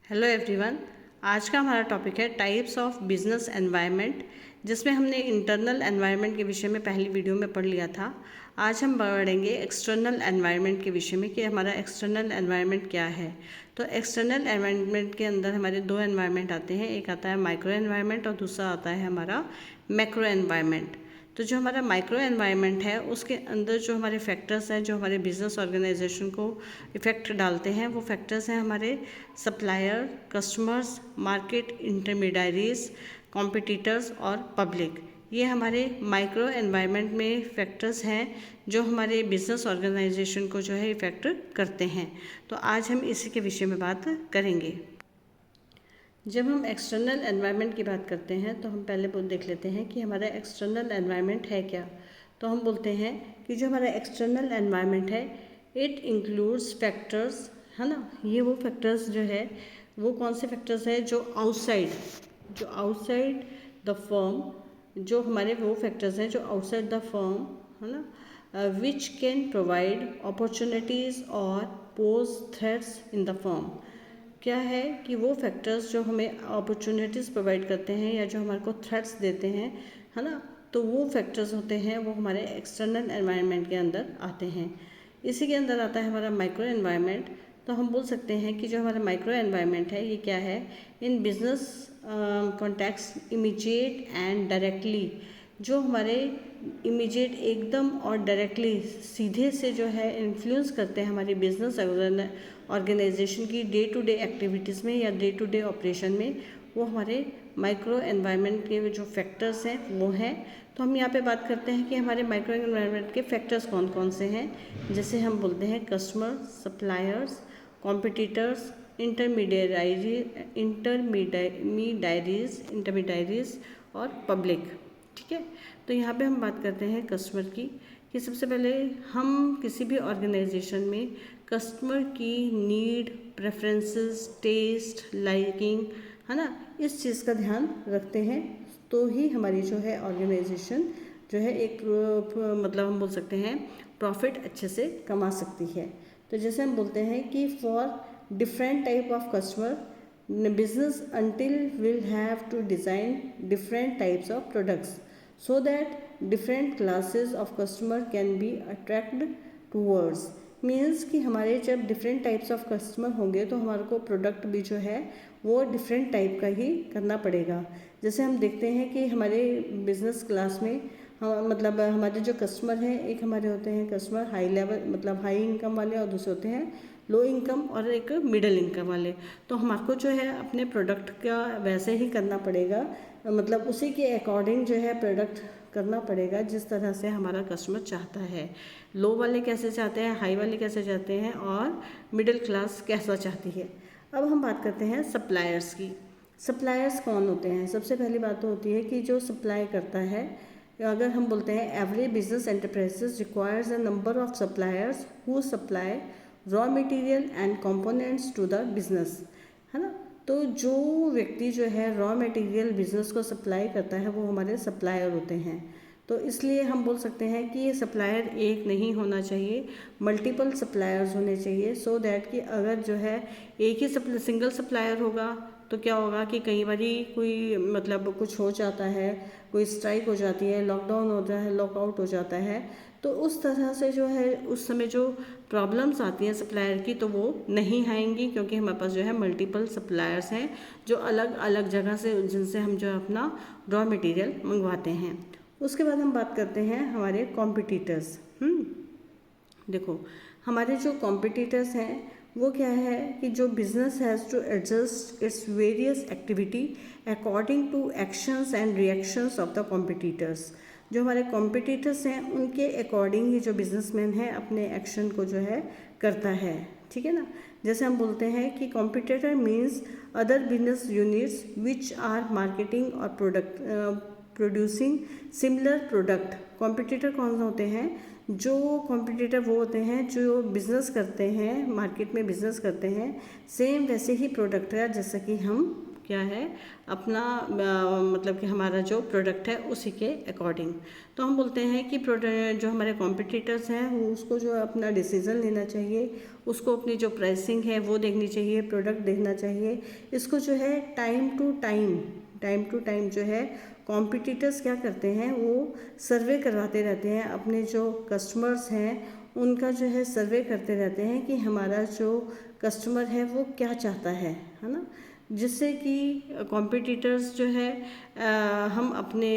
Hello everyone. आज का हमारा टॉपिक है टाइप्स ऑफ बिजनेस एनवायरनमेंट, जिसमें हमने इंटरनल एनवायरनमेंट के विषय में पहली वीडियो में पढ़ लिया था। आज हम बढ़ेंगे एक्सटर्नल एनवायरनमेंट के विषय में कि हमारा एक्सटर्नल एनवायरनमेंट क्या है। तो एक्सटर्नल एनवायरनमेंट के अंदर हमारे दो एनवायरनमेंट आते हैं, एक आता है माइक्रो एनवायरनमेंट और दूसरा आता है हमारा मैक्रो एनवायरनमेंट। तो जो हमारा माइक्रो एनवायरनमेंट है उसके अंदर जो हमारे फैक्टर्स हैं जो हमारे बिजनेस ऑर्गेनाइजेशन को इफ़ेक्ट डालते हैं, वो फैक्टर्स हैं हमारे supplier, customers, market intermediaries, competitors और पब्लिक। ये हमारे माइक्रो एनवायरनमेंट में फैक्टर्स हैं जो हमारे बिजनेस ऑर्गेनाइजेशन को जो है इफ़ेक्ट करते हैं। तो आज हम इसी के विषय में बात करेंगे। जब हम एक्सटर्नल एनवायरनमेंट की बात करते हैं तो हम पहले देख लेते हैं कि हमारा एक्सटर्नल एनवायरनमेंट है क्या। तो हम बोलते हैं कि जो हमारा एक्सटर्नल एनवायरनमेंट है इट इंक्लूड्स फैक्टर्स, है ना। ये वो फैक्टर्स जो है वो कौन से फैक्टर्स है जो आउटसाइड द फर्म, जो हमारे वो फैक्टर्स हैं जो आउटसाइड द फर्म, है ना, विच कैन प्रोवाइड अपॉर्चुनिटीज़ और pose threats in the firm. क्या है कि वो फैक्टर्स जो हमें अपॉर्चुनिटीज़ प्रोवाइड करते हैं या जो हमारे को थ्रेट्स देते हैं, है ना, तो वो फैक्टर्स होते हैं वो हमारे एक्सटर्नल एनवायरनमेंट के अंदर आते हैं। इसी के अंदर आता है हमारा माइक्रो एनवायरनमेंट। तो हम बोल सकते हैं कि जो हमारा माइक्रो एनवायरनमेंट है ये क्या है, in business context immediate and directly, जो हमारे इमीडिएट एकदम और डायरेक्टली सीधे से जो है इन्फ्लुएंस करते हैं हमारी बिजनेस ऑर्गेनाइजेशन की डे टू डे एक्टिविटीज़ में या डे टू डे ऑपरेशन में, वो हमारे माइक्रो एनवायरनमेंट के जो फैक्टर्स हैं वो हैं। तो हम यहाँ पे बात करते हैं कि हमारे माइक्रो एनवायरनमेंट के फैक्टर्स कौन कौन से हैं। जैसे हम बोलते हैं कस्टमर, सप्लायर्स, कॉम्पिटिटर्स, इंटरमीडियरीज और पब्लिक। ठीक है। तो यहाँ पे हम बात करते हैं कस्टमर की, कि सबसे पहले हम किसी भी ऑर्गेनाइजेशन में कस्टमर की नीड, प्रेफरेंसेस, टेस्ट, लाइकिंग, है ना, इस चीज़ का ध्यान रखते हैं तो ही हमारी जो है ऑर्गेनाइजेशन जो है एक मतलब हम बोल सकते हैं प्रॉफिट अच्छे से कमा सकती है। तो जैसे हम बोलते हैं कि for different type of customer business until will have to design different types of products so that different classes of customer can be attracted towards। Means कि हमारे जब डिफरेंट टाइप्स ऑफ कस्टमर होंगे तो हमारे को प्रोडक्ट भी जो है वो डिफरेंट टाइप का ही करना पड़ेगा। जैसे हम देखते हैं कि हमारे बिजनेस क्लास में मतलब हमारे जो कस्टमर हैं, एक हमारे होते हैं कस्टमर हाई लेवल मतलब हाई इनकम वाले, और दूसरे होते हैं लो इनकम और एक मिडिल इनकम वाले। तो हमारे को जो है अपने प्रोडक्ट का वैसे ही करना पड़ेगा, मतलब उसी के अकॉर्डिंग जो है प्रोडक्ट करना पड़ेगा जिस तरह से हमारा कस्टमर चाहता है। लो वाले कैसे चाहते हैं, हाई वाले कैसे चाहते हैं और मिडिल क्लास कैसा चाहती है। अब हम बात करते हैं सप्लायर्स की। सप्लायर्स कौन होते हैं। सबसे पहली बात तो होती है कि जो सप्लाई करता है, अगर हम बोलते हैं every business enterprises requires a number of suppliers who supply raw material and components to the business, है ना। तो जो व्यक्ति जो है रॉ मटेरियल बिजनेस को सप्लाई करता है वो हमारे सप्लायर होते हैं। तो इसलिए हम बोल सकते हैं कि ये सप्लायर एक नहीं होना चाहिए, मल्टीपल सप्लायर्स होने चाहिए, सो दैट कि अगर जो है एक ही सिंगल सप्लायर होगा तो क्या होगा कि कई बार कोई मतलब कुछ हो जाता है, कोई स्ट्राइक हो जाती है, लॉकडाउन होता है, लॉकआउट हो जाता है, तो उस तरह से जो है उस समय जो प्रॉब्लम्स आती हैं सप्लायर की तो वो नहीं आएंगी, क्योंकि हमारे पास जो है मल्टीपल सप्लायर्स हैं जो अलग अलग जगह से जिनसे हम जो अपना रॉ मटेरियल मंगवाते हैं। उसके बाद हम बात करते हैं हमारे कॉम्पिटिटर्स। देखो हमारे जो कॉम्पिटिटर्स हैं वो क्या है कि जो business has to adjust its various activity according to actions and reactions of the competitors. जो हमारे कॉम्पिटिटर्स हैं उनके अकॉर्डिंग ही जो बिजनेसमैन है अपने एक्शन को जो है करता है। ठीक है ना। जैसे हम बोलते हैं कि competitor means other business units which are marketing और प्रोड्यूसिंग सिमिलर प्रोडक्ट। कॉम्पिटिटर कौन से होते हैं, जो कॉम्पिटिटर वो होते हैं जो बिज़नेस करते हैं, मार्केट में बिज़नेस करते हैं सेम वैसे ही प्रोडक्ट है जैसा कि हम क्या है अपना मतलब कि हमारा जो प्रोडक्ट है उसी के अकॉर्डिंग। तो हम बोलते हैं कि प्रोडक्ट जो हमारे कॉम्पिटिटर्स हैं वो उसको जो अपना डिसीज़न लेना चाहिए, उसको अपनी जो प्राइसिंग है वो देखनी चाहिए, प्रोडक्ट देखना चाहिए। इसको जो है टाइम टू टाइम जो है कॉम्पिटिटर्स क्या करते हैं, वो सर्वे करवाते रहते हैं, अपने जो कस्टमर्स हैं उनका जो है सर्वे करते रहते हैं कि हमारा जो कस्टमर है वो क्या चाहता है ना, जिससे कि कॉम्पिटिटर्स जो है हम अपने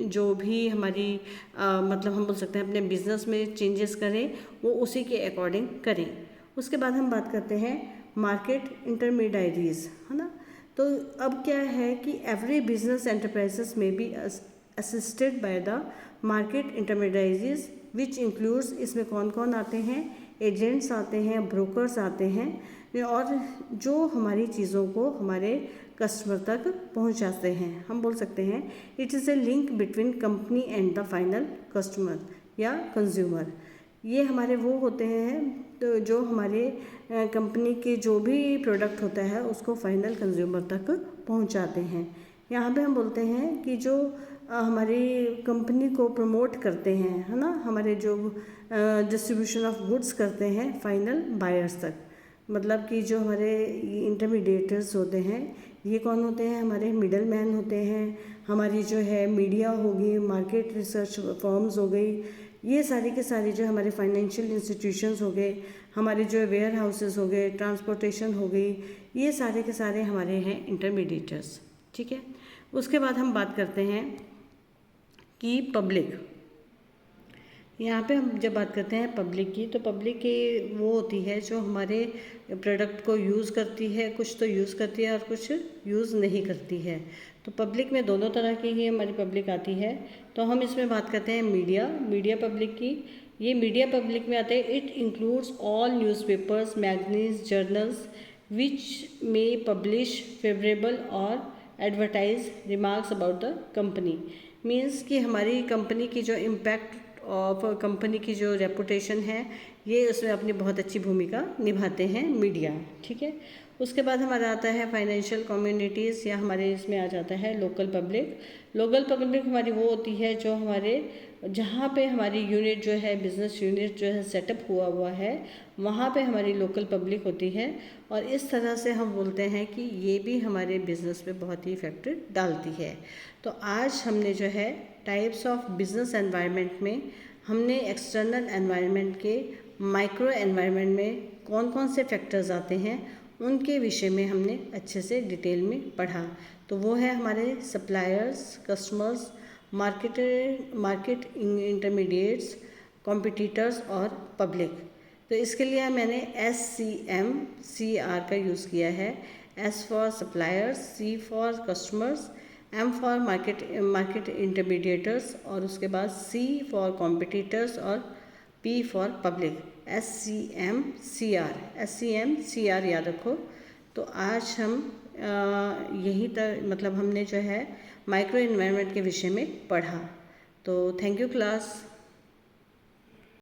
जो भी हमारी मतलब हम बोल सकते हैं अपने बिजनेस में चेंजेस करें वो उसी के अकॉर्डिंग करें। उसके बाद हम बात करते हैं मार्केट इंटरमीडियरीज, है ना। तो अब क्या है कि every business enterprises may be assisted by the market intermediaries which includes, इसमें कौन कौन आते हैं, एजेंट्स आते हैं, ब्रोकर्स आते हैं और जो हमारी चीज़ों को हमारे कस्टमर तक पहुंचाते हैं। हम बोल सकते हैं it is a link between company and the final customer या कंज्यूमर। ये हमारे वो होते हैं तो जो हमारे कंपनी के जो भी प्रोडक्ट होता है उसको फाइनल कंज्यूमर तक पहुंचाते हैं। यहाँ पे हम बोलते हैं कि जो हमारी कंपनी को प्रमोट करते हैं, है ना, हमारे जो डिस्ट्रीब्यूशन ऑफ गुड्स करते हैं फाइनल बायर्स तक, मतलब कि जो हमारे इंटरमीडिएटर्स होते हैं ये कौन होते हैं, हमारे मिडल मैन होते हैं, हमारी जो है मीडिया होगी, मार्केट रिसर्च फर्म्स हो गई, ये सारी के सारी जो हमारे फाइनेंशियल इंस्टीट्यूशंस हो गए, हमारे जो वेयर हाउसेस हो गए, ट्रांसपोर्टेशन हो गई, ये सारे के सारे हमारे हैं इंटरमीडिएटर्स। ठीक है, उसके बाद हम बात करते हैं कि पब्लिक। यहाँ पे हम जब बात करते हैं पब्लिक की, तो पब्लिक की वो होती है जो हमारे प्रोडक्ट को यूज़ करती है, कुछ तो यूज़ करती है और कुछ यूज़ नहीं करती है। तो पब्लिक में दोनों तरह की ही हमारी पब्लिक आती है। तो हम इसमें बात करते हैं मीडिया पब्लिक की। ये मीडिया पब्लिक में आते हैं, it includes all newspapers, magazines, journals which में पब्लिश फेवरेबल और advertise remarks about the company. Means कि हमारी कंपनी की जो इम्पैक्ट ऑफ कंपनी की जो रेपुटेशन है ये उसमें अपनी बहुत अच्छी भूमिका निभाते हैं मीडिया। ठीक है, उसके बाद हमारा आता है फाइनेंशियल कम्युनिटीज़, या हमारे इसमें आ जाता है लोकल पब्लिक हमारी वो होती है जो हमारे जहाँ पे हमारी यूनिट जो है, बिज़नेस यूनिट जो है सेटअप हुआ है, वहाँ पे हमारी लोकल पब्लिक होती है। और इस तरह से हम बोलते हैं कि ये भी हमारे बिज़नेस पे बहुत ही इफेक्ट डालती है। तो आज हमने जो है टाइप्स ऑफ बिज़नेस एनवायरनमेंट में हमने एक्सटर्नल एनवायरनमेंट के माइक्रो एनवायरनमेंट में कौन कौन से फैक्टर्स आते हैं उनके विषय में हमने अच्छे से डिटेल में पढ़ा। तो वो है हमारे suppliers, customers, market intermediates, competitors और पब्लिक। तो इसके लिए मैंने SCMCR का यूज़ किया है। S for suppliers, C for customers, M for market intermediators और उसके बाद C फॉर कॉम्पिटिटर्स और P फॉर पब्लिक। SCMCR याद रखो। तो आज हम यही तक मतलब हमने जो है माइक्रो एनवायरनमेंट के विषय में पढ़ा। तो थैंक यू क्लास।